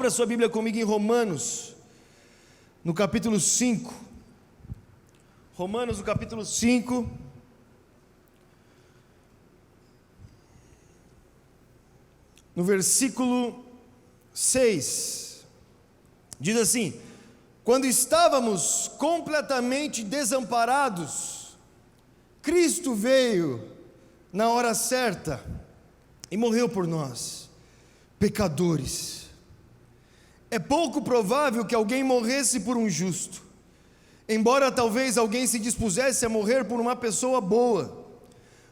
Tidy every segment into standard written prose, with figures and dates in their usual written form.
abra sua Bíblia comigo em Romanos, no capítulo 5. Romanos, no capítulo 5. No versículo 6. Diz assim: quando estávamos completamente desamparados, Cristo veio na hora certa e morreu por nós, pecadores. É pouco provável que alguém morresse por um justo, embora talvez alguém se dispusesse a morrer por uma pessoa boa.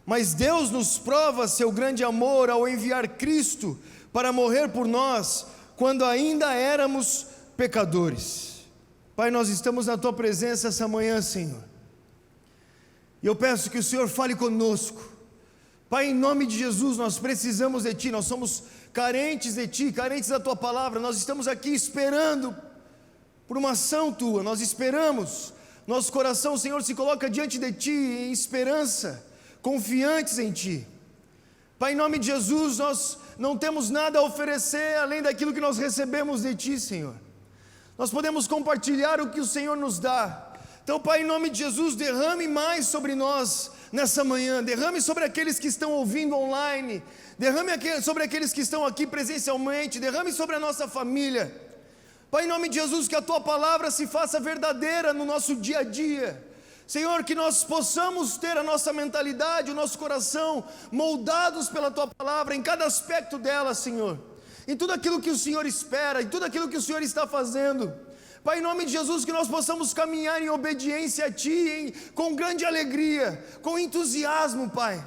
Mas Deus nos prova seu grande amor ao enviar Cristo para morrer por nós, quando ainda éramos pecadores. Pai, nós estamos na Tua presença essa manhã, Senhor, e eu peço que o Senhor fale conosco. Pai, em nome de Jesus, nós precisamos de Ti, nós somos carentes de Ti, carentes da Tua palavra. Nós estamos aqui esperando por uma ação Tua, nós esperamos, nosso coração, Senhor, se coloca diante de Ti em esperança, confiantes em Ti. Pai, em nome de Jesus, nós não temos nada a oferecer além daquilo que nós recebemos de Ti, Senhor. Nós podemos compartilhar o que o Senhor nos dá. Então, Pai, em nome de Jesus, derrame mais sobre nós nessa manhã, derrame sobre aqueles que estão ouvindo online, derrame sobre aqueles que estão aqui presencialmente, derrame sobre a nossa família. Pai, em nome de Jesus, que a Tua palavra se faça verdadeira no nosso dia a dia. Senhor, que nós possamos ter a nossa mentalidade, o nosso coração moldados pela Tua palavra, em cada aspecto dela, Senhor, em tudo aquilo que o Senhor espera, em tudo aquilo que o Senhor está fazendo. Pai, em nome de Jesus, que nós possamos caminhar em obediência a Ti, com grande alegria, com entusiasmo, Pai.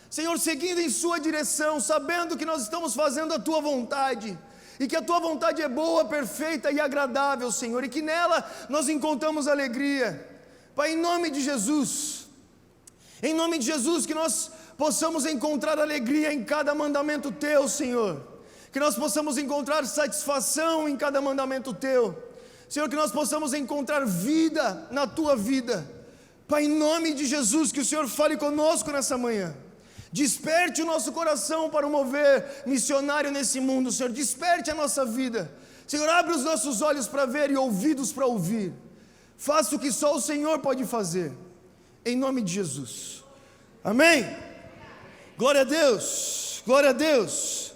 Senhor, seguindo em Sua direção, sabendo que nós estamos fazendo a Tua vontade, e que a Tua vontade é boa, perfeita e agradável, Senhor, e que nela nós encontramos alegria. Pai, em nome de Jesus, que nós possamos encontrar alegria em cada mandamento Teu, Senhor, que nós possamos encontrar satisfação em cada mandamento Teu, Senhor, que nós possamos encontrar vida na Tua vida. Pai, em nome de Jesus, que o Senhor fale conosco nessa manhã, desperte o nosso coração para o mover missionário nesse mundo, Senhor, desperte a nossa vida, Senhor, abre os nossos olhos para ver e ouvidos para ouvir. Faça o que só o Senhor pode fazer, em nome de Jesus, amém? Glória a Deus, glória a Deus.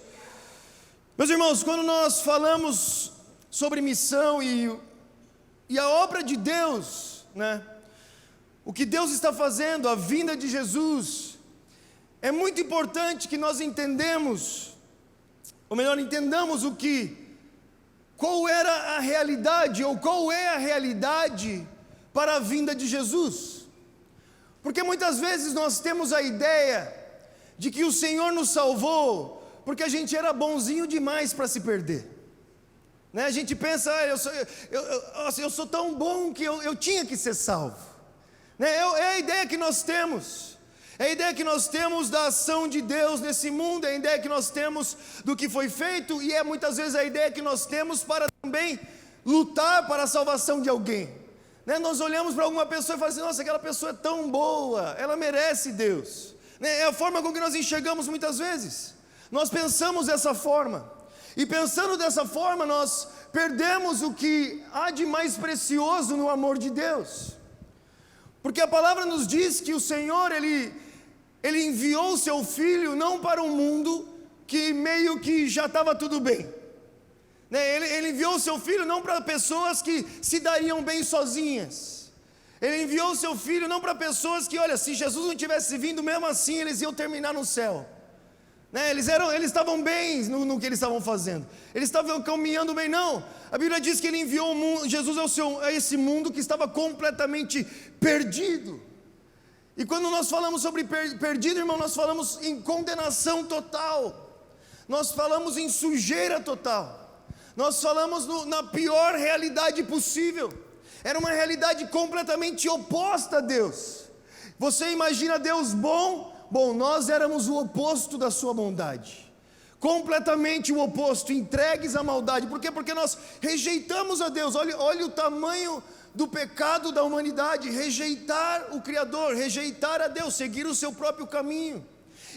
Meus irmãos, quando nós falamos sobre missão e a obra de Deus, né? O que Deus está fazendo, a vinda de Jesus, é muito importante que nós entendamos qual era a realidade, ou qual é a realidade para a vinda de Jesus. Porque muitas vezes nós temos a ideia de que o Senhor nos salvou porque a gente era bonzinho demais para se perder, né? A gente pensa, eu sou tão bom que eu tinha que ser salvo, né? É a ideia que nós temos. É a ideia que nós temos da ação de Deus nesse mundo, é a ideia que nós temos do que foi feito, e é muitas vezes a ideia que nós temos para também lutar para a salvação de alguém, né? Nós olhamos para alguma pessoa e falamos assim: nossa, aquela pessoa é tão boa, ela merece Deus, né? É a forma com que nós enxergamos muitas vezes. Nós pensamos dessa forma, e pensando dessa forma nós perdemos o que há de mais precioso no amor de Deus, porque a palavra nos diz que o Senhor, Ele enviou o Seu Filho não para um mundo que meio que já estava tudo bem, né? Ele enviou o Seu Filho não para pessoas que se dariam bem sozinhas. Ele enviou o Seu Filho não para pessoas que, olha, se Jesus não tivesse vindo, mesmo assim eles iam terminar no céu, né? Eles estavam bem no que eles estavam fazendo, eles estavam caminhando bem. Não, a Bíblia diz que Ele enviou Jesus a esse mundo que estava completamente perdido. E quando nós falamos sobre perdido, irmão, nós falamos em condenação total, nós falamos em sujeira total, nós falamos na pior realidade possível. Era uma realidade completamente oposta a Deus. Você imagina Deus bom? Bom, nós éramos o oposto da sua bondade, completamente o oposto, entregues à maldade. Por quê? Porque nós rejeitamos a Deus. Olha o tamanho do pecado da humanidade, rejeitar o Criador, rejeitar a Deus, seguir o seu próprio caminho.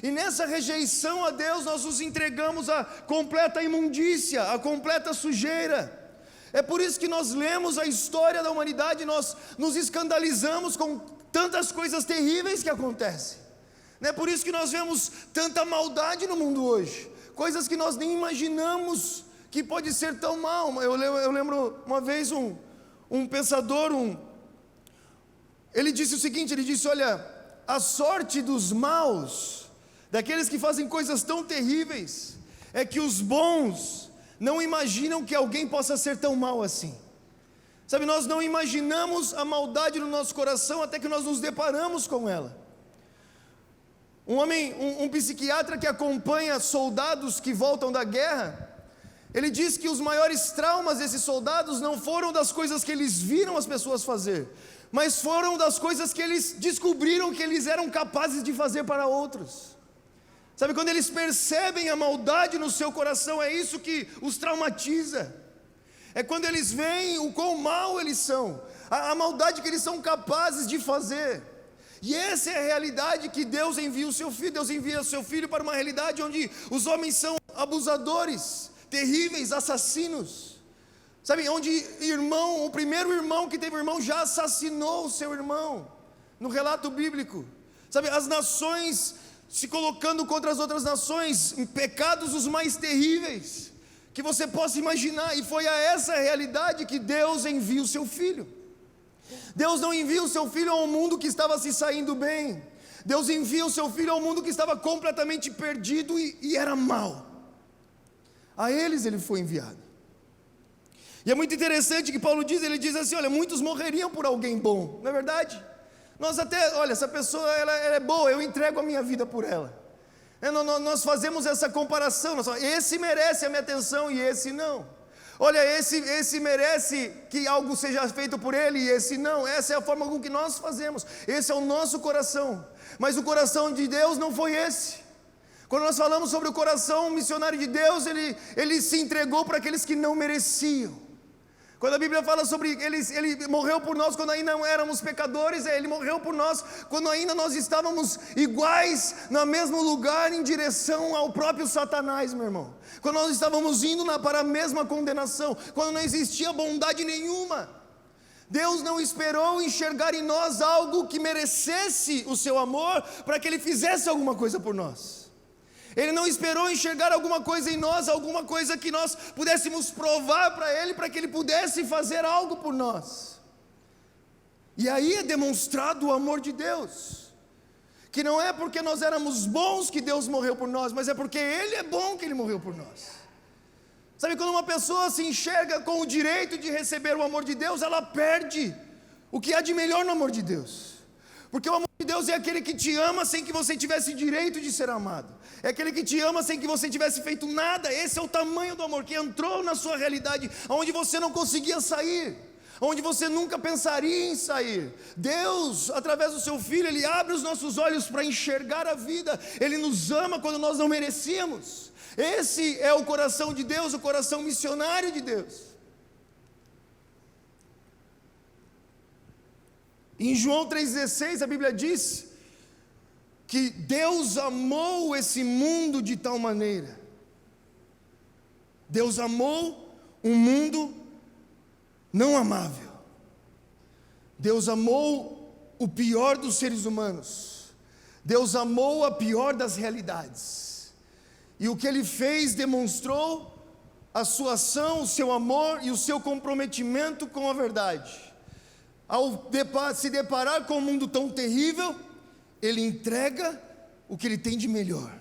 E nessa rejeição a Deus, nós nos entregamos à completa imundícia, à completa sujeira. É por isso que nós lemos a história da humanidade, nós nos escandalizamos com tantas coisas terríveis que acontecem. É por isso que nós vemos tanta maldade no mundo hoje, coisas que nós nem imaginamos que pode ser tão mal. Eu lembro uma vez um pensador, ele disse o seguinte, ele disse: olha, a sorte dos maus, daqueles que fazem coisas tão terríveis, é que os bons não imaginam que alguém possa ser tão mal assim. Sabe, nós não imaginamos a maldade no nosso coração até que nós nos deparamos com ela. Um psiquiatra que acompanha soldados que voltam da guerra, ele diz que os maiores traumas desses soldados não foram das coisas que eles viram as pessoas fazer, mas foram das coisas que eles descobriram que eles eram capazes de fazer para outros. Sabe, quando eles percebem a maldade no seu coração, é isso que os traumatiza. É quando eles veem o quão mal eles são, a maldade que eles são capazes de fazer. E essa é a realidade que Deus envia o seu Filho. Deus envia o seu Filho para uma realidade onde os homens são abusadores, terríveis, assassinos. Sabe, onde o primeiro irmão que teve irmão já assassinou o seu irmão, no relato bíblico. Sabe, as nações se colocando contra as outras nações, em pecados os mais terríveis que você possa imaginar. E foi a essa realidade que Deus envia o seu Filho. Deus não envia o seu Filho a um mundo que estava se saindo bem. Deus envia o seu Filho a um mundo que estava completamente perdido e era mau. A eles ele foi enviado. E é muito interessante que Paulo diz, ele diz assim: olha, muitos morreriam por alguém bom, não é verdade? Nós até, olha, essa pessoa ela é boa, eu entrego a minha vida por ela. Nós fazemos essa comparação, esse merece a minha atenção e esse não. Olha, esse merece que algo seja feito por ele e esse não. Essa é a forma com que nós fazemos, esse é o nosso coração. Mas o coração de Deus não foi esse. Quando nós falamos sobre o coração missionário de Deus, ele se entregou para aqueles que não mereciam. Quando a Bíblia fala sobre ele morreu por nós quando ainda não éramos pecadores, ele morreu por nós quando ainda nós estávamos iguais, no mesmo lugar, em direção ao próprio Satanás, meu irmão. Quando nós estávamos indo para a mesma condenação, quando não existia bondade nenhuma. Deus não esperou enxergar em nós algo que merecesse o seu amor, para que Ele fizesse alguma coisa por nós. Ele não esperou enxergar alguma coisa em nós, alguma coisa que nós pudéssemos provar para Ele, para que Ele pudesse fazer algo por nós. E aí é demonstrado o amor de Deus, que não é porque nós éramos bons que Deus morreu por nós, mas é porque Ele é bom que Ele morreu por nós. Sabe, quando uma pessoa se enxerga com o direito de receber o amor de Deus, ela perde o que há de melhor no amor de Deus. Porque o amor de Deus é aquele que te ama sem que você tivesse direito de ser amado. É aquele que te ama sem que você tivesse feito nada. Esse é o tamanho do amor que entrou na sua realidade, onde você não conseguia sair, onde você nunca pensaria em sair. Deus, através do seu Filho, Ele abre os nossos olhos para enxergar a vida. Ele nos ama quando nós não merecíamos. Esse é o coração de Deus, o coração missionário de Deus. Em João 3,16 a Bíblia diz que Deus amou esse mundo de tal maneira. Deus amou um mundo não amável. Deus amou o pior dos seres humanos. Deus amou a pior das realidades. E o que Ele fez demonstrou a sua ação, o seu amor e o seu comprometimento com a verdade. Ao se deparar com um mundo tão terrível, Ele entrega o que Ele tem de melhor.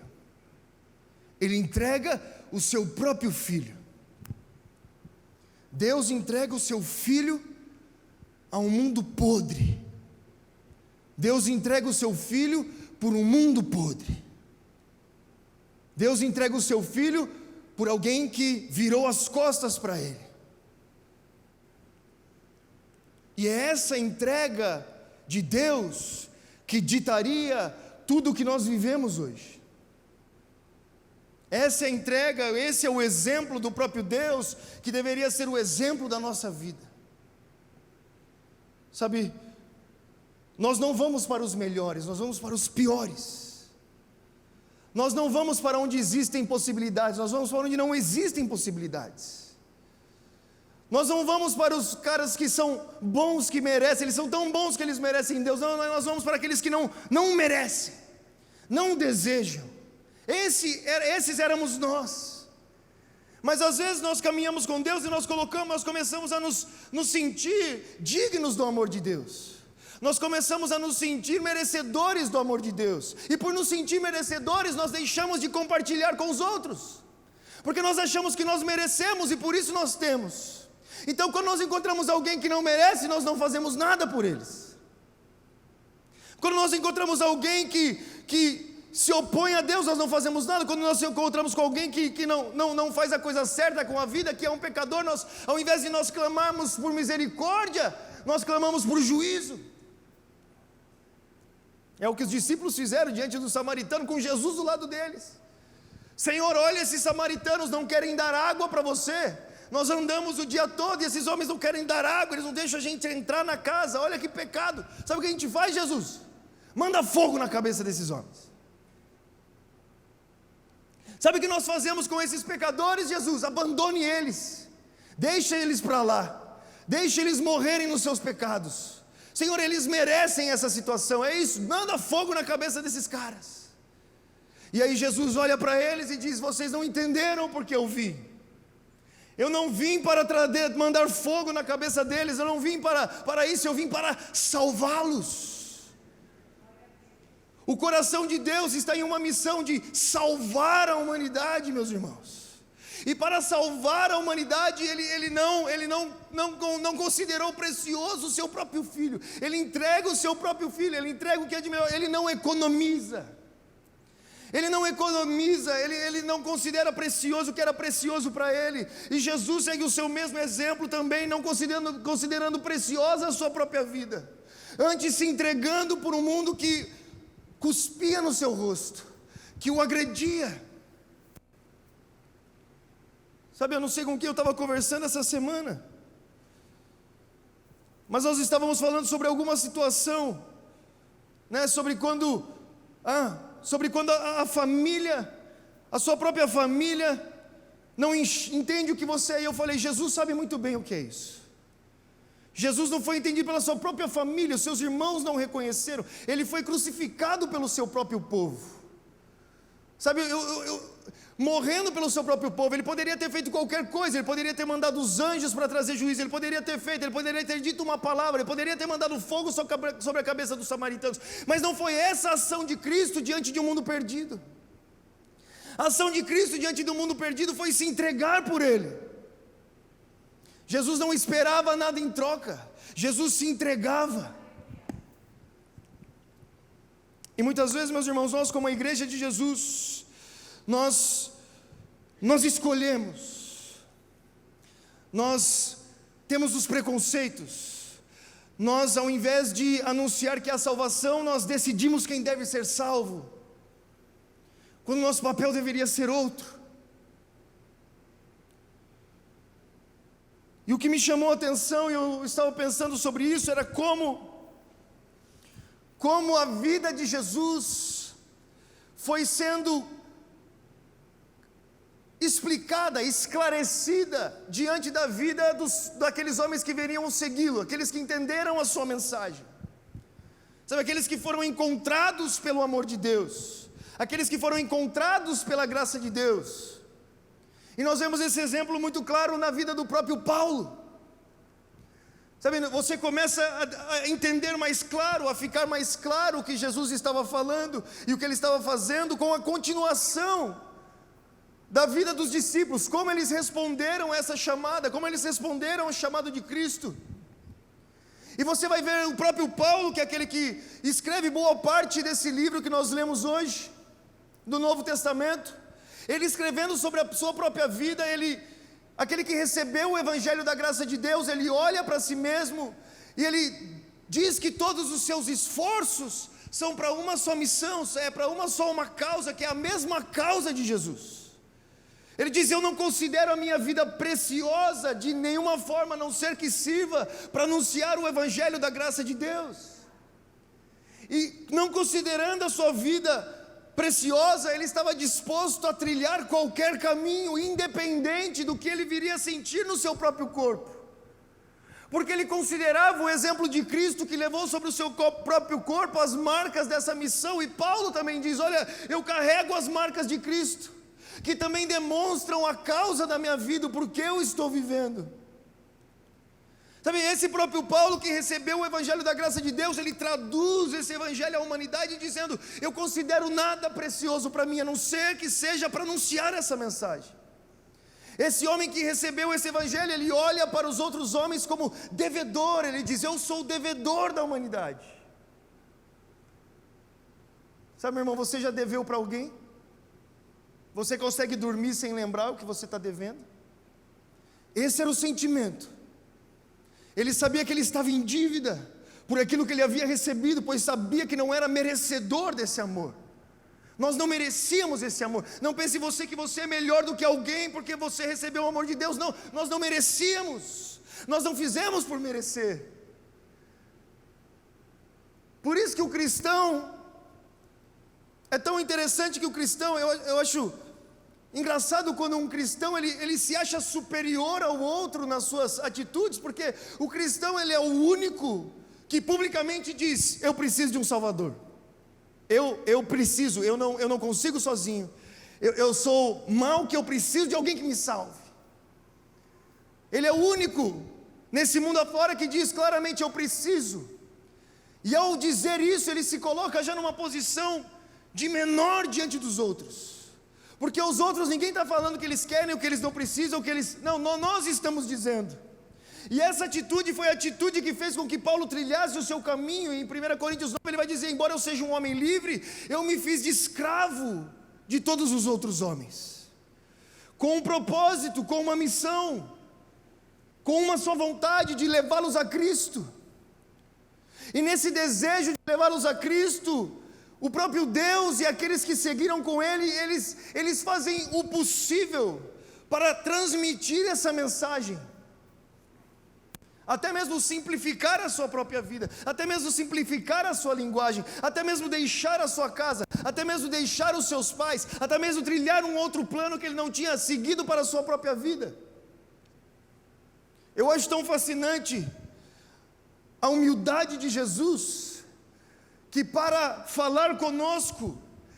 Ele entrega o seu próprio Filho. Deus entrega o seu Filho a um mundo podre. Deus entrega o seu Filho por um mundo podre. Deus entrega o seu Filho por alguém que virou as costas para Ele. E é essa entrega de Deus que ditaria tudo o que nós vivemos hoje. Essa é a entrega, esse é o exemplo do próprio Deus, que deveria ser o exemplo da nossa vida. Sabe, nós não vamos para os melhores, nós vamos para os piores. Nós não vamos para onde existem possibilidades, nós vamos para onde não existem possibilidades. Nós não vamos para os caras que são bons, que merecem, eles são tão bons que eles merecem Deus. Não, nós vamos para aqueles que não merecem, não desejam. Esses éramos nós. Mas às vezes nós caminhamos com Deus e nós começamos a nos sentir dignos do amor de Deus. Nós começamos a nos sentir merecedores do amor de Deus. E por nos sentir merecedores, nós deixamos de compartilhar com os outros. Porque nós achamos que nós merecemos e por isso nós temos. Então quando nós encontramos alguém que não merece, nós não fazemos nada por eles. Quando nós encontramos alguém que se opõe a Deus, nós não fazemos nada. Quando nós encontramos com alguém que não faz a coisa certa com a vida, que é um pecador, ao invés de nós clamarmos por misericórdia, nós clamamos por juízo. É o que os discípulos fizeram diante do samaritano, com Jesus do lado deles. Senhor, olha, esses samaritanos não querem dar água para você. Nós andamos o dia todo e esses homens não querem dar água, eles não deixam a gente entrar na casa. Olha que pecado. Sabe o que a gente faz, Jesus? Manda fogo na cabeça desses homens. Sabe o que nós fazemos com esses pecadores, Jesus? Abandone eles, deixa eles para lá, deixa eles morrerem nos seus pecados. Senhor, eles merecem essa situação, é isso, manda fogo na cabeça desses caras. E aí Jesus olha para eles e diz: vocês não entenderam porque eu vim. Eu não vim para mandar fogo na cabeça deles, eu não vim para isso, eu vim para salvá-los. O coração de Deus está em uma missão de salvar a humanidade, meus irmãos. E para salvar a humanidade, ele não considerou precioso o seu próprio filho. Ele entrega o seu próprio filho, ele entrega o que é de melhor, ele não economiza. Ele não considera precioso o que era precioso para ele. E Jesus segue o seu mesmo exemplo também, não considerando preciosa a sua própria vida. Antes se entregando por um mundo que cuspia no seu rosto, que o agredia. Sabe, eu não sei com quem eu estava conversando essa semana, mas nós estávamos falando sobre alguma situação, né, sobre quando a família, a sua própria família, não entende o que você é. E eu falei: Jesus sabe muito bem o que é isso. Jesus não foi entendido pela sua própria família, os seus irmãos não reconheceram, ele foi crucificado pelo seu próprio povo. Sabe, morrendo pelo seu próprio povo, ele poderia ter feito qualquer coisa, ele poderia ter mandado os anjos para trazer juízo, ele poderia ter dito uma palavra, ele poderia ter mandado fogo sobre a cabeça dos samaritanos, mas não foi essa a ação de Cristo diante de um mundo perdido. A ação de Cristo diante do mundo perdido foi se entregar por ele. Jesus não esperava nada em troca, Jesus se entregava. E muitas vezes, meus irmãos, nós como a igreja de Jesus, nós escolhemos, nós temos os preconceitos, nós, ao invés de anunciar que há salvação, nós decidimos quem deve ser salvo, quando nosso papel deveria ser outro. E o que me chamou a atenção, e eu estava pensando sobre isso, era como a vida de Jesus foi sendo explicada, esclarecida diante da vida daqueles homens que viriam segui-lo, aqueles que entenderam a sua mensagem. Sabe, aqueles que foram encontrados pelo amor de Deus, aqueles que foram encontrados pela graça de Deus. E nós vemos esse exemplo muito claro na vida do próprio Paulo. Sabe, você começa a entender mais claro, a ficar mais claro o que Jesus estava falando e o que ele estava fazendo com a continuação da vida dos discípulos, como eles responderam essa chamada, como eles responderam ao chamado de Cristo. E você vai ver o próprio Paulo, que é aquele que escreve boa parte desse livro que nós lemos hoje, do Novo Testamento, ele escrevendo sobre a sua própria vida, aquele que recebeu o Evangelho da graça de Deus, ele olha para si mesmo, e ele diz que todos os seus esforços são para uma só missão, é para uma causa, que é a mesma causa de Jesus. Ele diz: eu não considero a minha vida preciosa de nenhuma forma, a não ser que sirva para anunciar o Evangelho da graça de Deus. E não considerando a sua vida preciosa, ele estava disposto a trilhar qualquer caminho, independente do que ele viria a sentir no seu próprio corpo, porque ele considerava o exemplo de Cristo, que levou sobre o seu próprio corpo as marcas dessa missão. E Paulo também diz: olha, eu carrego as marcas de Cristo, que também demonstram a causa da minha vida, o porquê eu estou vivendo. Sabe, esse próprio Paulo, que recebeu o Evangelho da graça de Deus, ele traduz esse Evangelho à humanidade dizendo: eu considero nada precioso para mim, a não ser que seja para anunciar essa mensagem. Esse homem que recebeu esse Evangelho, ele olha para os outros homens como devedor, ele diz: eu sou o devedor da humanidade. Sabe, meu irmão, você já deveu para alguém? Você consegue dormir sem lembrar o que você está devendo? Esse era o sentimento. Ele sabia que ele estava em dívida por aquilo que ele havia recebido, pois sabia que não era merecedor desse amor. Nós não merecíamos esse amor. Não pense você que você é melhor do que alguém porque você recebeu o amor de Deus. Não, nós não merecíamos. Nós não fizemos por merecer. Por isso que o cristão, é tão interessante que o cristão, eu acho engraçado quando um cristão, ele se acha superior ao outro nas suas atitudes, porque o cristão, ele é o único que publicamente diz: eu preciso de um Salvador, eu preciso, eu não consigo sozinho, eu sou mau, que eu preciso de alguém que me salve. Ele é o único nesse mundo afora que diz claramente: eu preciso. E ao dizer isso, ele se coloca já numa posição de menor diante dos outros, porque os outros, ninguém está falando que eles querem, o que eles não precisam, o que eles... Não, nós estamos dizendo. E essa atitude foi a atitude que fez com que Paulo trilhasse o seu caminho. Em 1 Coríntios 9 ele vai dizer: embora eu seja um homem livre, eu me fiz de escravo de todos os outros homens, com um propósito, com uma missão, com uma só vontade de levá-los a Cristo. E nesse desejo de levá-los a Cristo, o próprio Deus e aqueles que seguiram com Ele, eles fazem o possível para transmitir essa mensagem, até mesmo simplificar a sua própria vida, até mesmo simplificar a sua linguagem, até mesmo deixar a sua casa, até mesmo deixar os seus pais, até mesmo trilhar um outro plano que ele não tinha seguido para a sua própria vida. Eu acho tão fascinante a humildade de Jesus, que para falar conosco,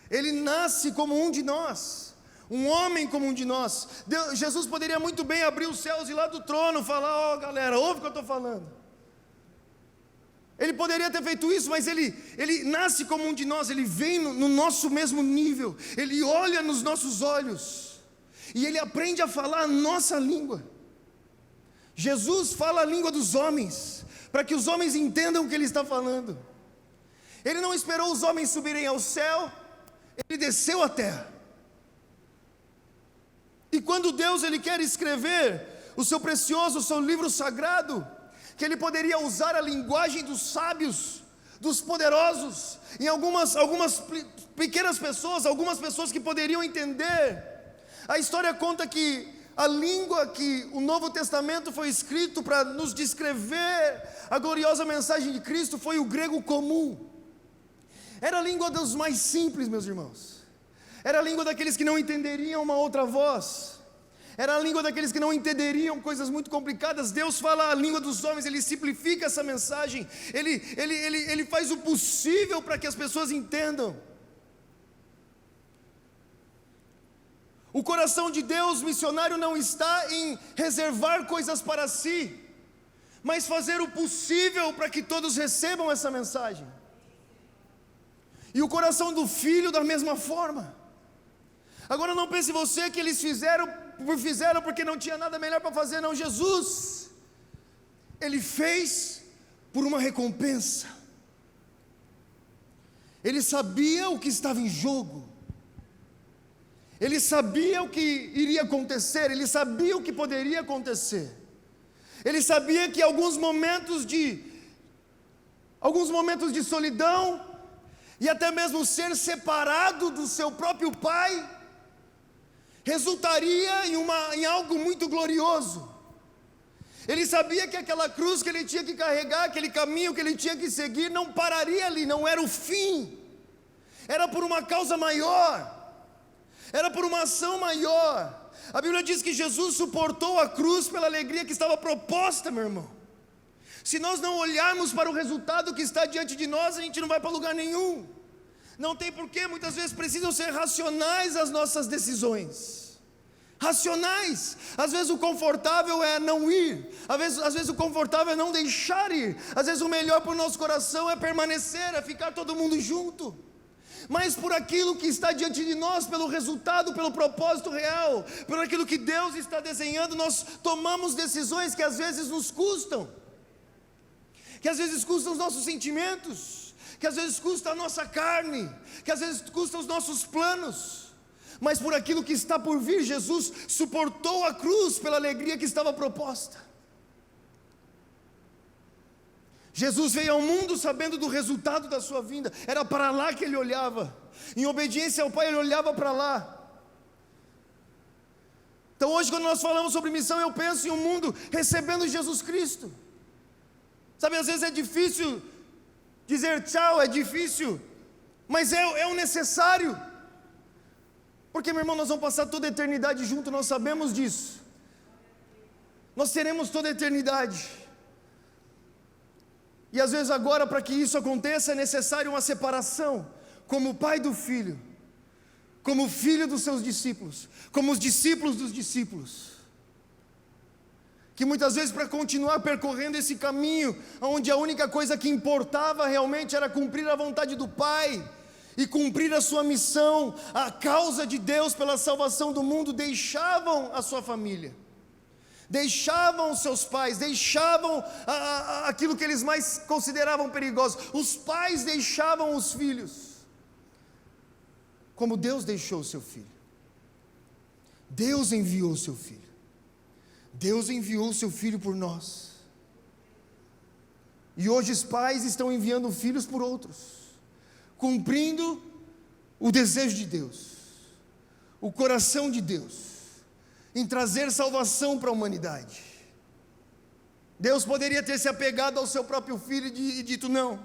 Ele nasce como um de nós, um homem como um de nós. Jesus poderia muito bem abrir os céus e lá do trono falar: ó, galera, ouve o que eu estou falando. Ele poderia ter feito isso, mas ele nasce como um de nós, Ele vem no nosso mesmo nível, Ele olha nos nossos olhos, e Ele aprende a falar a nossa língua. Jesus fala a língua dos homens, para que os homens entendam o que Ele está falando. Ele não esperou os homens subirem ao céu, Ele desceu à terra. E quando Deus ele quer escrever o seu precioso, o seu livro sagrado, que Ele poderia usar a linguagem dos sábios, dos poderosos, em algumas pequenas pessoas, algumas pessoas que poderiam entender. A história conta que a língua que o Novo Testamento foi escrito para nos descrever a gloriosa mensagem de Cristo foi o grego comum. Era a língua dos mais simples, meus irmãos. Era a língua daqueles que não entenderiam uma outra voz. Era a língua daqueles que não entenderiam coisas muito complicadas. Deus fala a língua dos homens, Ele simplifica essa mensagem. Ele faz o possível para que as pessoas entendam. O coração de Deus missionário não está em reservar coisas para si, mas fazer o possível para que todos recebam essa mensagem. E o coração do Filho da mesma forma. Agora não pense você que eles fizeram porque não tinha nada melhor para fazer. Não, Jesus, Ele fez por uma recompensa. Ele sabia o que estava em jogo. Ele sabia o que iria acontecer. Ele sabia o que poderia acontecer. Ele sabia que alguns momentos de solidão, e até mesmo ser separado do seu próprio Pai, resultaria em algo muito glorioso. Ele sabia que aquela cruz que ele tinha que carregar, aquele caminho que ele tinha que seguir, não pararia ali, não era o fim. era por uma causa maior, era por uma ação maior. A Bíblia diz que Jesus suportou a cruz pela alegria que estava proposta, meu irmão. Se nós não olharmos para o resultado que está diante de nós, a gente não vai para lugar nenhum. Não tem porquê, muitas vezes precisam ser racionais as nossas decisões. Racionais. Às vezes o confortável é não ir, às vezes o confortável é não deixar ir, às vezes o melhor para o nosso coração é permanecer, é ficar todo mundo junto. Mas por aquilo que está diante de nós, pelo resultado, pelo propósito real, por aquilo que Deus está desenhando, nós tomamos decisões que às vezes nos custam, que às vezes custam os nossos sentimentos, que às vezes custa a nossa carne, que às vezes custa os nossos planos, mas por aquilo que está por vir, Jesus suportou a cruz pela alegria que estava proposta. Jesus veio ao mundo sabendo do resultado da sua vinda, era para lá que ele olhava, em obediência ao Pai ele olhava para lá. Então hoje quando nós falamos sobre missão, eu penso em um mundo recebendo Jesus Cristo. Sabe, às vezes é difícil dizer tchau, é difícil, mas é o necessário, porque meu irmão, nós vamos passar toda a eternidade junto, nós sabemos disso, nós teremos toda a eternidade, e às vezes agora para que isso aconteça é necessário uma separação, como o pai do filho, como o filho dos seus discípulos, como os discípulos dos discípulos, que muitas vezes para continuar percorrendo esse caminho, onde a única coisa que importava realmente era cumprir a vontade do Pai, e cumprir a sua missão, a causa de Deus pela salvação do mundo, deixavam a sua família, deixavam os seus pais, deixavam aquilo que eles mais consideravam perigoso, os pais deixavam os filhos, como Deus deixou o seu filho. Deus enviou o seu filho. Deus enviou o seu filho por nós. E hoje os pais estão enviando filhos por outros, cumprindo o desejo de Deus, o coração de Deus, em trazer salvação para a humanidade. Deus poderia ter se apegado ao seu próprio filho e dito não,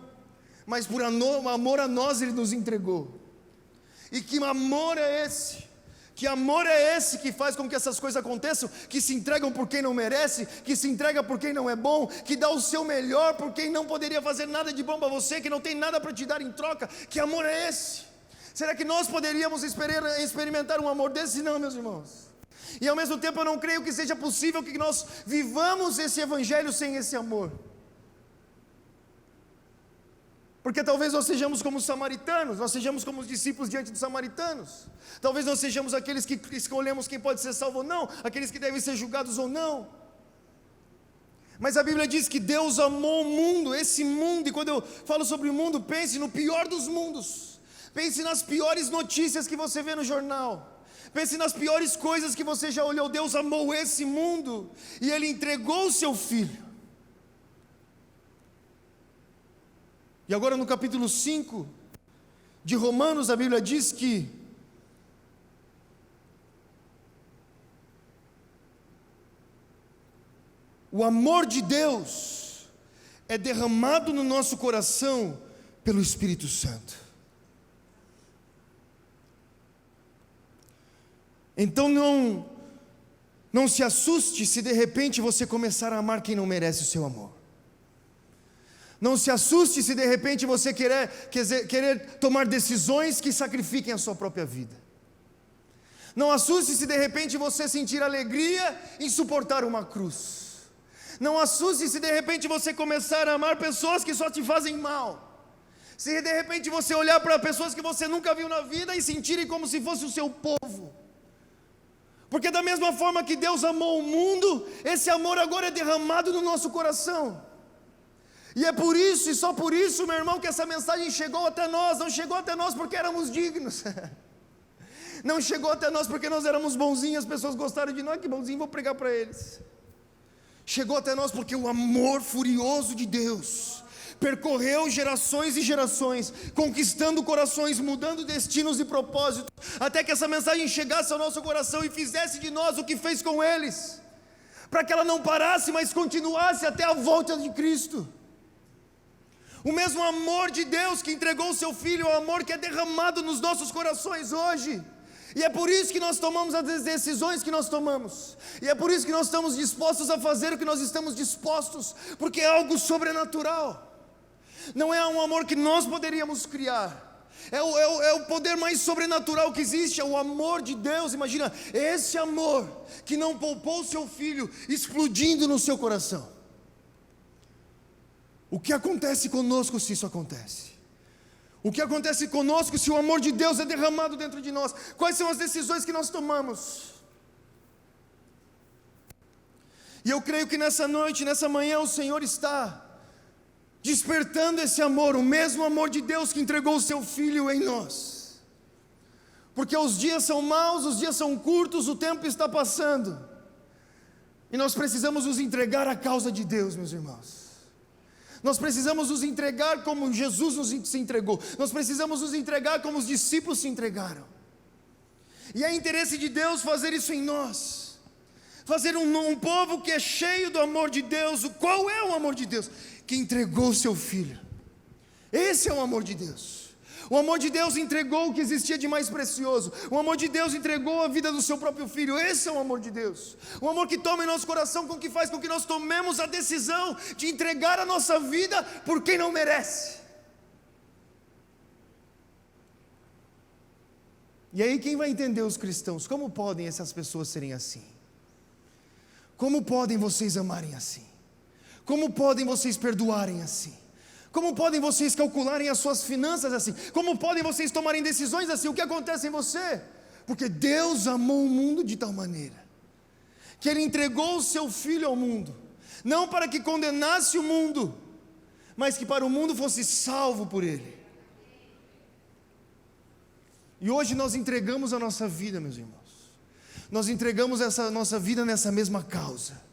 mas por amor a nós Ele nos entregou. E que amor é esse? Que amor é esse que faz com que essas coisas aconteçam, que se entregam por quem não merece, que se entrega por quem não é bom, que dá o seu melhor por quem não poderia fazer nada de bom para você, que não tem nada para te dar em troca? Que amor é esse? Será que nós poderíamos experimentar um amor desse? Não, meus irmãos. E ao mesmo tempo eu não creio que seja possível que nós vivamos esse evangelho sem esse amor. Porque talvez nós sejamos como os samaritanos, nós sejamos como os discípulos diante dos samaritanos. Talvez nós sejamos aqueles que escolhemos quem pode ser salvo ou não, aqueles que devem ser julgados ou não. Mas a Bíblia diz que Deus amou o mundo, esse mundo, e quando eu falo sobre o mundo, pense no pior dos mundos. Pense nas piores notícias que você vê no jornal. Pense nas piores coisas que você já olhou. Deus amou esse mundo e Ele entregou o seu Filho. E agora no capítulo 5 de Romanos, a Bíblia diz que o amor de Deus é derramado no nosso coração pelo Espírito Santo. Então não se assuste se de repente você começar a amar quem não merece o seu amor. Não se assuste se de repente você querer tomar decisões que sacrifiquem a sua própria vida. Não assuste se de repente você sentir alegria em suportar uma cruz. Não assuste se de repente você começar a amar pessoas que só te fazem mal. Se de repente você olhar para pessoas que você nunca viu na vida e sentirem como se fosse o seu povo. Porque da mesma forma que Deus amou o mundo, esse amor agora é derramado no nosso coração. E é por isso, e só por isso, meu irmão, que essa mensagem chegou até nós. Não chegou até nós porque éramos dignos. Não chegou até nós porque nós éramos bonzinhos, as pessoas gostaram de nós, que bonzinho, vou pregar para eles. Chegou até nós porque o amor furioso de Deus percorreu gerações e gerações, conquistando corações, mudando destinos e propósitos, até que essa mensagem chegasse ao nosso coração e fizesse de nós o que fez com eles, para que ela não parasse, mas continuasse até a volta de Cristo. O mesmo amor de Deus que entregou o seu Filho é o amor que é derramado nos nossos corações hoje. E é por isso que nós tomamos as decisões que nós tomamos. E é por isso que nós estamos dispostos a fazer o que nós estamos dispostos. Porque é algo sobrenatural. Não é um amor que nós poderíamos criar. É o poder mais sobrenatural que existe. É o amor de Deus. Imagina, esse amor que não poupou o seu Filho explodindo no seu coração. O que acontece conosco se isso acontece? O que acontece conosco se o amor de Deus é derramado dentro de nós? Quais são as decisões que nós tomamos? E eu creio que nessa noite, nessa manhã, o Senhor está despertando esse amor, o mesmo amor de Deus que entregou o seu Filho em nós. Porque os dias são maus, os dias são curtos, o tempo está passando. E nós precisamos nos entregar à causa de Deus, meus irmãos. Nós precisamos nos entregar como Jesus se entregou. Nós precisamos nos entregar como os discípulos se entregaram. E é interesse de Deus fazer isso em nós. Fazer um povo que é cheio do amor de Deus. Qual é o amor de Deus? Que entregou o seu Filho. Esse é o amor de Deus. O amor de Deus entregou o que existia de mais precioso. O amor de Deus entregou a vida do seu próprio Filho. Esse é o amor de Deus. O amor que toma em nosso coração, com que faz com que nós tomemos a decisão de entregar a nossa vida por quem não merece. E aí quem vai entender os cristãos? Como podem essas pessoas serem assim? Como podem vocês amarem assim? Como podem vocês perdoarem assim? Como podem vocês calcularem as suas finanças assim? Como podem vocês tomarem decisões assim? O que acontece em você? Porque Deus amou o mundo de tal maneira que Ele entregou o seu Filho ao mundo, não para que condenasse o mundo, mas que para o mundo fosse salvo por Ele. E hoje nós entregamos a nossa vida, meus irmãos. Nós entregamos essa nossa vida nessa mesma causa.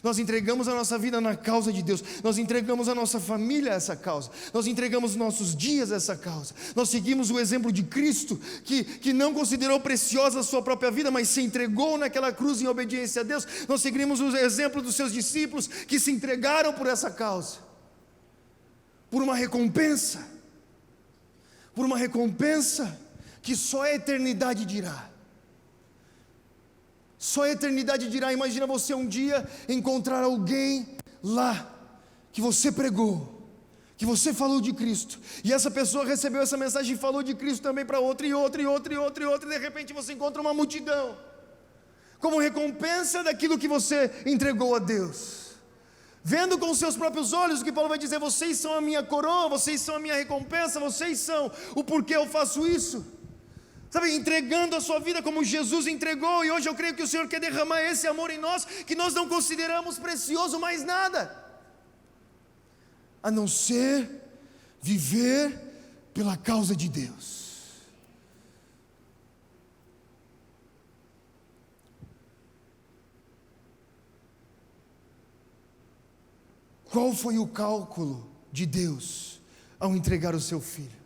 Nós entregamos a nossa vida na causa de Deus. Nós entregamos a nossa família a essa causa. Nós entregamos nossos dias a essa causa. Nós seguimos o exemplo de Cristo, que não considerou preciosa a sua própria vida, mas se entregou naquela cruz em obediência a Deus. Nós seguimos o exemplo dos seus discípulos, que se entregaram por essa causa, por uma recompensa que só a eternidade dirá. Só a eternidade dirá. Imagina você um dia encontrar alguém lá que você pregou, que você falou de Cristo, e essa pessoa recebeu essa mensagem e falou de Cristo também para outra, e outra, e de repente você encontra uma multidão, como recompensa daquilo que você entregou a Deus, vendo com seus próprios olhos o que Paulo vai dizer: vocês são a minha coroa, vocês são a minha recompensa, vocês são o porquê eu faço isso. Sabe, entregando a sua vida como Jesus entregou. E hoje eu creio que o Senhor quer derramar esse amor em nós, que nós não consideramos precioso mais nada, a não ser viver pela causa de Deus. Qual foi o cálculo de Deus ao entregar o seu Filho?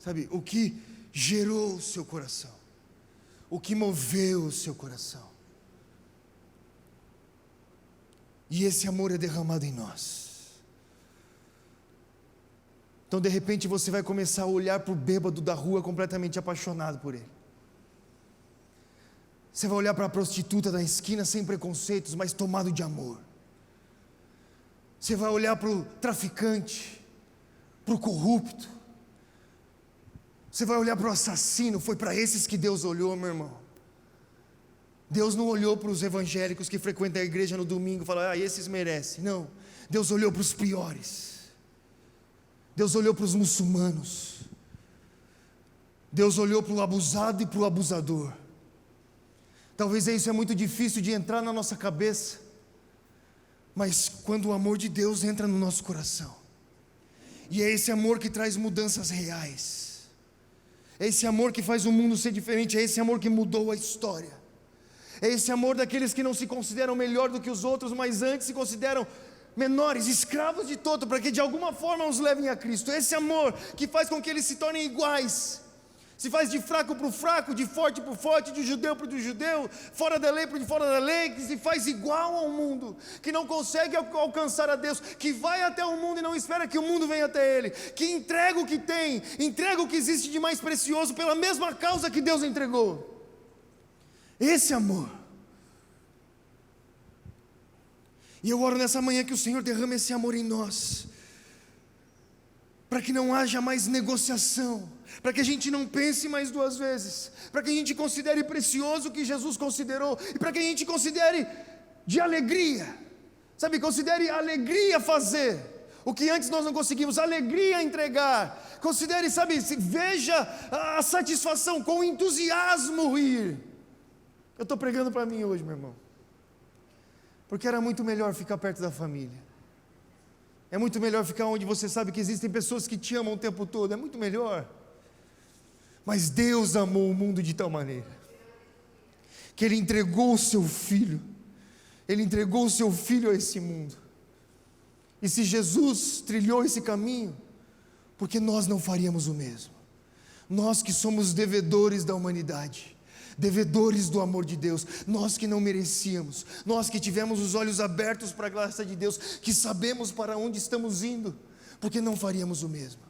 Sabe, o que gerou o seu coração, o que moveu o seu coração, e esse amor é derramado em nós. Então de repente você vai começar a olhar para o bêbado da rua completamente apaixonado por ele. Você vai olhar para a prostituta da esquina sem preconceitos, mas tomado de amor. Você vai olhar para o traficante, para o corrupto. Você vai olhar para o assassino. Foi para esses que Deus olhou, meu irmão. Deus não olhou para os evangélicos que frequentam a igreja no domingo e falam: esses merecem. Não, Deus olhou para os piores. Deus olhou para os muçulmanos. Deus olhou para o abusado e para o abusador. Talvez isso é muito difícil de entrar na nossa cabeça, mas quando o amor de Deus entra no nosso coração, e é esse amor que traz mudanças reais, é esse amor que faz o mundo ser diferente, é esse amor que mudou a história, é esse amor daqueles que não se consideram melhor do que os outros, mas antes se consideram menores, escravos de todo, para que de alguma forma os levem a Cristo. É esse amor que faz com que eles se tornem iguais, Se faz de fraco para o fraco, de forte para o forte, de judeu para o judeu, fora da lei para o de fora da lei, que se faz igual ao mundo, que não consegue alcançar a Deus, que vai até o mundo e não espera que o mundo venha até ele, que entrega o que tem, entrega o que existe de mais precioso pela mesma causa que Deus entregou. Esse amor. E eu oro nessa manhã que o Senhor derrame esse amor em nós, para que não haja mais negociação, para que a gente não pense mais duas vezes, para que a gente considere precioso o que Jesus considerou, e para que a gente considere de alegria, sabe, considere alegria fazer o que antes nós não conseguimos, alegria entregar, considere, sabe, veja a satisfação, com entusiasmo ir. Eu estou pregando para mim hoje, meu irmão, porque era muito melhor ficar perto da família. É muito melhor ficar onde você sabe que existem pessoas que te amam o tempo todo, é muito melhor. Mas Deus amou o mundo de tal maneira, que Ele entregou o seu Filho, Ele entregou o seu Filho a esse mundo. E se Jesus trilhou esse caminho, porque nós não faríamos o mesmo? Nós que somos devedores da humanidade, devedores do amor de Deus, nós que não merecíamos, nós que tivemos os olhos abertos para a graça de Deus, que sabemos para onde estamos indo, porque não faríamos o mesmo?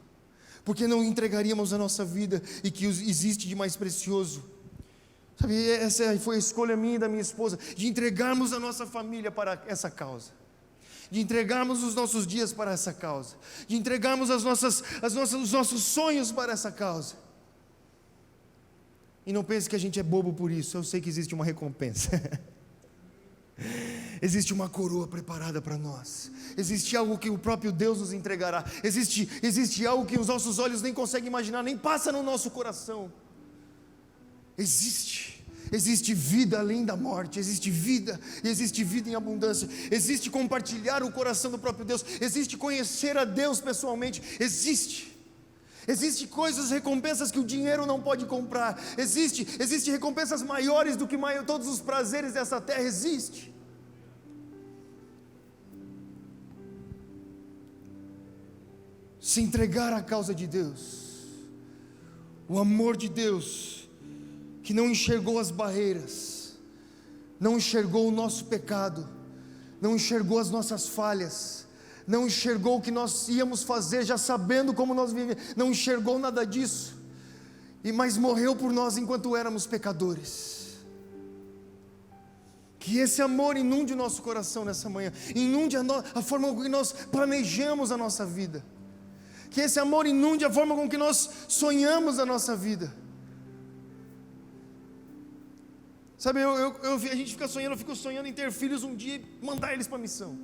Porque não entregaríamos a nossa vida e que existe de mais precioso? Sabe, essa foi a escolha minha e da minha esposa, de entregarmos a nossa família para essa causa, de entregarmos os nossos dias para essa causa, de entregarmos os nossos sonhos para essa causa. E não pense que a gente é bobo por isso, eu sei que existe uma recompensa. Existe uma coroa preparada para nós, existe algo que o próprio Deus nos entregará, existe algo que os nossos olhos nem conseguem imaginar, nem passa no nosso coração. Existe vida além da morte, existe vida, e existe vida em abundância, existe compartilhar o coração do próprio Deus, existe conhecer a Deus pessoalmente, existe coisas, recompensas que o dinheiro não pode comprar, existe recompensas maiores do que todos os prazeres dessa terra, existe. Se entregar à causa de Deus, o amor de Deus, que não enxergou as barreiras, não enxergou o nosso pecado, não enxergou as nossas falhas, não enxergou o que nós íamos fazer, já sabendo como nós vivíamos, não enxergou nada disso, mas morreu por nós enquanto éramos pecadores. Que esse amor inunde o nosso coração nessa manhã, inunde a forma com que nós planejamos a nossa vida, que esse amor inunde a forma com que nós sonhamos a nossa vida. Sabe, a gente fica sonhando, eu fico sonhando em ter filhos um dia e mandar eles para a missão,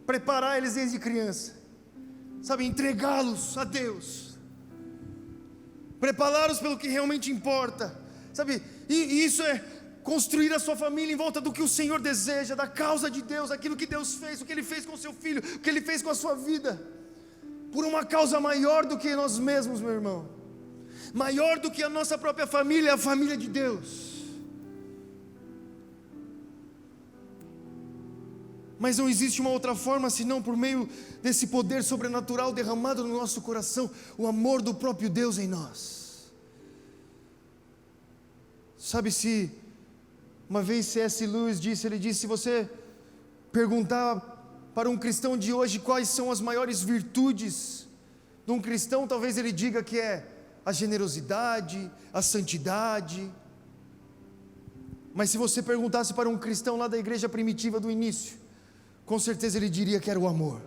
preparar eles desde criança, sabe, entregá-los a Deus, prepará-los pelo que realmente importa, sabe, e isso é construir a sua família em volta do que o Senhor deseja, da causa de Deus, aquilo que Deus fez, o que Ele fez com o seu filho, o que Ele fez com a sua vida, por uma causa maior do que nós mesmos, meu irmão, maior do que a nossa própria família, a família de Deus. Mas não existe uma outra forma senão por meio desse poder sobrenatural derramado no nosso coração, o amor do próprio Deus em nós. Sabe, se uma vez C.S. Lewis disse, ele disse, se você perguntar para um cristão de hoje quais são as maiores virtudes de um cristão, talvez ele diga que é a generosidade, a santidade. Mas se você perguntasse para um cristão lá da igreja primitiva do início, com certeza ele diria que era o amor.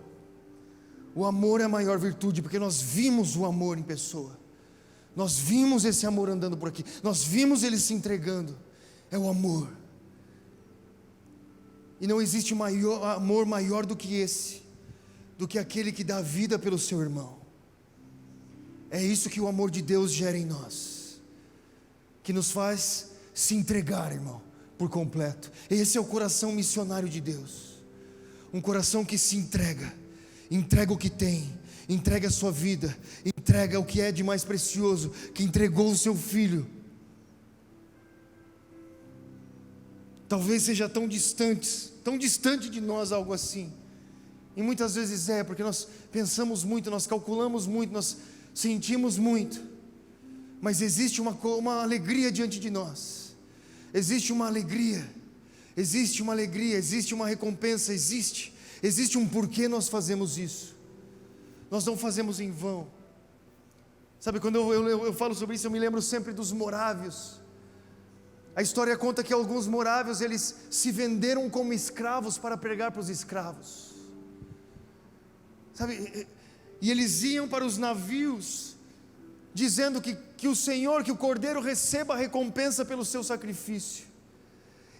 O amor é a maior virtude, porque nós vimos o amor em pessoa, nós vimos esse amor andando por aqui, nós vimos ele se entregando, é o amor. E não existe amor maior do que esse, do que aquele que dá a vida pelo seu irmão. É isso que o amor de Deus gera em nós, que nos faz se entregar, irmão, por completo. Esse é o coração missionário de Deus, um coração que se entrega o que tem, entrega a sua vida, entrega o que é de mais precioso, que entregou o seu filho. Talvez seja tão distante de nós algo assim, e muitas vezes porque nós pensamos muito, nós calculamos muito, nós sentimos muito, Mas existe uma alegria diante de nós. Existe uma alegria. Existe uma alegria, existe uma recompensa, existe um porquê nós fazemos isso. Nós não fazemos em vão. Sabe, quando eu falo sobre isso, eu me lembro sempre dos morávios. A história conta que alguns morávios, eles se venderam como escravos para pregar para os escravos. Sabe, e eles iam para os navios, dizendo que o Senhor, que o Cordeiro receba a recompensa pelo seu sacrifício.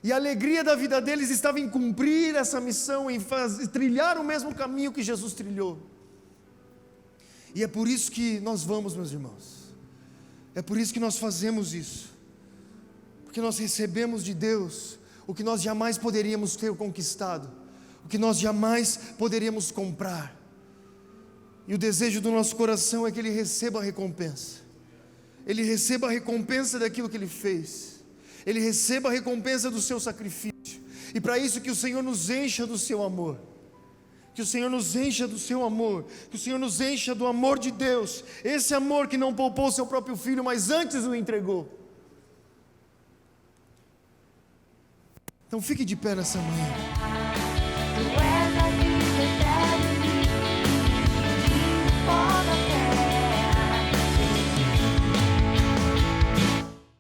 E a alegria da vida deles estava em cumprir essa missão, em trilhar o mesmo caminho que Jesus trilhou. E é por isso que nós vamos, meus irmãos. É por isso que nós fazemos isso. Porque nós recebemos de Deus o que nós jamais poderíamos ter conquistado, o que nós jamais poderíamos comprar. E o desejo do nosso coração é que Ele receba a recompensa. Ele receba a recompensa daquilo que Ele fez. Ele receba a recompensa do seu sacrifício. E para isso que o Senhor nos encha do seu amor. Que o Senhor nos encha do seu amor. Que o Senhor nos encha do amor de Deus. Esse amor que não poupou o seu próprio Filho, mas antes o entregou. Então fique de pé nessa manhã.